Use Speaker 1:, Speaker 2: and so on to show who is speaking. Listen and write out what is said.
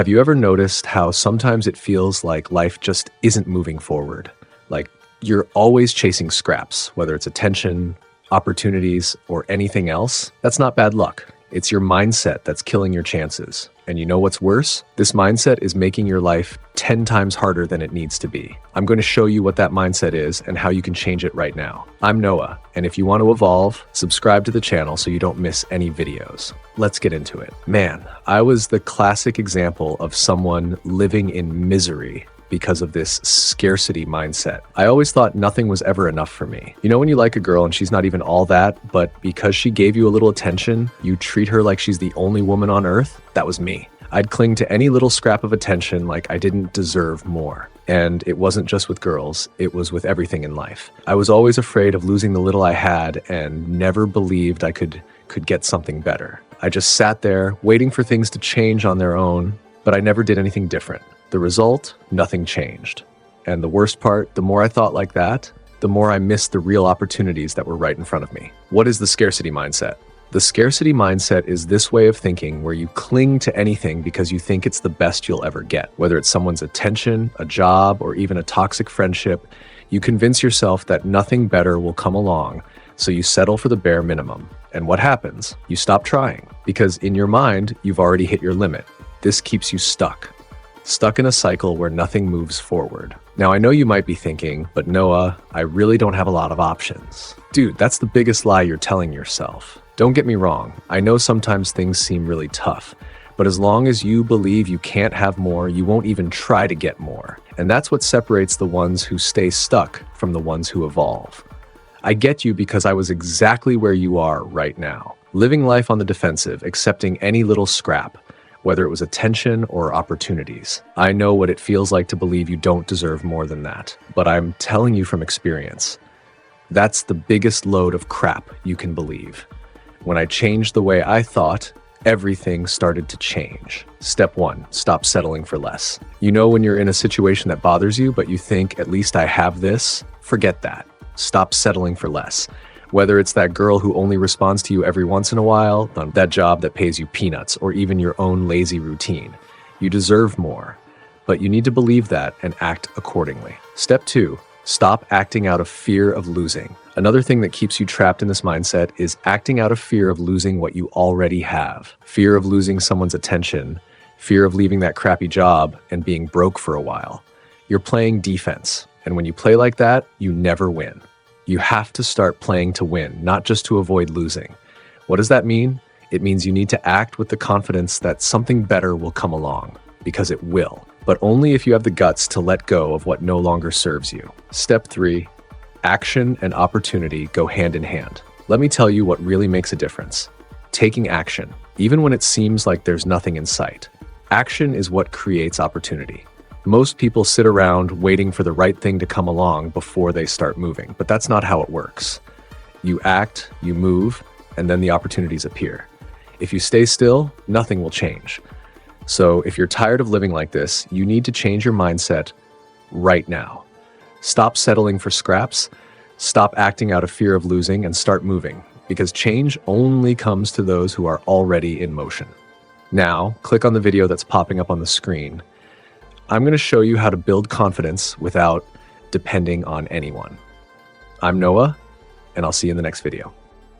Speaker 1: Have you ever noticed how sometimes it feels like life just isn't moving forward? Like you're always chasing scraps, whether it's attention, opportunities, or anything else? That's not bad luck. It's your mindset that's killing your chances. And you know what's worse? This mindset is making your life 10 times harder than it needs to be. I'm going to show you what that mindset is and how you can change it right now. I'm Noah, and if you want to evolve, subscribe to the channel so you don't miss any videos. Let's get into it. Man, I was the classic example of someone living in misery because of this scarcity mindset. I always thought nothing was ever enough for me. You know when you like a girl and she's not even all that, but because she gave you a little attention, you treat her like she's the only woman on earth? That was me. I'd cling to any little scrap of attention like I didn't deserve more. And it wasn't just with girls, it was with everything in life. I was always afraid of losing the little I had and never believed I could get something better. I just sat there waiting for things to change on their own, but I never did anything different. The result, nothing changed. And the worst part, the more I thought like that, the more I missed the real opportunities that were right in front of me. What is the scarcity mindset? The scarcity mindset is this way of thinking where you cling to anything because you think it's the best you'll ever get. Whether it's someone's attention, a job, or even a toxic friendship, you convince yourself that nothing better will come along, so you settle for the bare minimum. And what happens? You stop trying, because in your mind, you've already hit your limit. This keeps you stuck in a cycle where nothing moves forward. Now, I know you might be thinking, but Noah, I really don't have a lot of options. Dude, that's the biggest lie you're telling yourself. Don't get me wrong, I know sometimes things seem really tough, but as long as you believe you can't have more, you won't even try to get more. And that's what separates the ones who stay stuck from the ones who evolve. I get you because I was exactly where you are right now, living life on the defensive, accepting any little scrap, whether it was attention or opportunities. I know what it feels like to believe you don't deserve more than that, but I'm telling you from experience, that's the biggest load of crap you can believe. When I changed the way I thought, everything started to change. Step 1, stop settling for less. You know when you're in a situation that bothers you, but you think, at least I have this? Forget that. Stop settling for less. Whether it's that girl who only responds to you every once in a while, that job that pays you peanuts, or even your own lazy routine. You deserve more, but you need to believe that and act accordingly. Step 2, stop acting out of fear of losing. Another thing that keeps you trapped in this mindset is acting out of fear of losing what you already have. Fear of losing someone's attention, fear of leaving that crappy job and being broke for a while. You're playing defense, and when you play like that, you never win. You have to start playing to win, not just to avoid losing. What does that mean? It means you need to act with the confidence that something better will come along, because it will, but only if you have the guts to let go of what no longer serves you. Step 3, action and opportunity go hand in hand. Let me tell you what really makes a difference. Taking action, even when it seems like there's nothing in sight. Action is what creates opportunity. Most people sit around waiting for the right thing to come along before they start moving, but that's not how it works. You act, you move, and then the opportunities appear. If you stay still, nothing will change. So if you're tired of living like this, you need to change your mindset right now. Stop settling for scraps, stop acting out of fear of losing, and start moving, because change only comes to those who are already in motion. Now, click on the video that's popping up on the screen. I'm going to show you how to build confidence without depending on anyone. I'm Noah, and I'll see you in the next video.